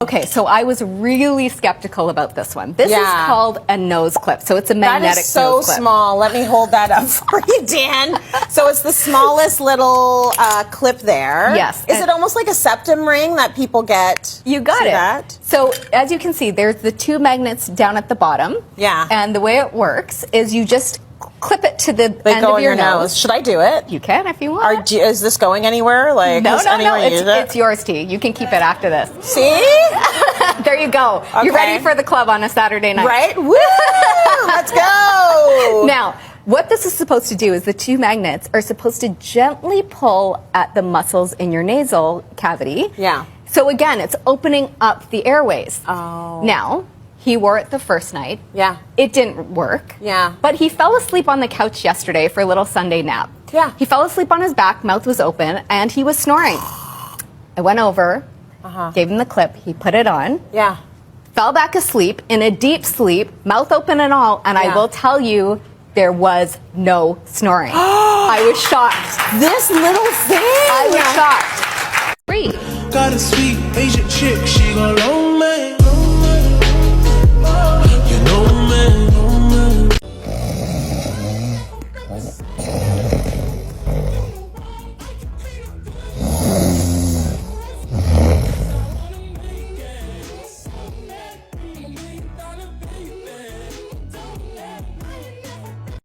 Okay, so I was really skeptical about this one. This is called a nose clip. So it's a magnetic That is so nose clip. small. Let me hold that up for you, Dan. So it's the smallest little clip there. Yes. Is it almost like a septum ring that people get? You got it. That? So as you can see, there's the two magnets down at the bottom. Yeah. And the way it works is you just clip it to the end go of in your your nose. Should I do it? You can if you want. Is this going anywhere? Like, No, has no, anyone no. used it? It's yours, T. You can keep it after this. See? There you go. Okay. You're ready for the club on a Saturday night. Right? Woo! Let's go! Now, what this is supposed to do is the two magnets are supposed to gently pull at the muscles in your nasal cavity. Yeah. So again, it's opening up the airways. Oh. Now, he wore it the first night. Yeah. It didn't work. Yeah. But he fell asleep on the couch yesterday for a little Sunday nap. Yeah. He fell asleep on his back, mouth was open, and he was snoring. I went over, gave him the clip, he put it on. Yeah. Fell back asleep in a deep sleep, mouth open and all, and I will tell you, there was no snoring. I was shocked. This little thing! I was shocked. Free. Got a sweet Asian chick, she gon' roll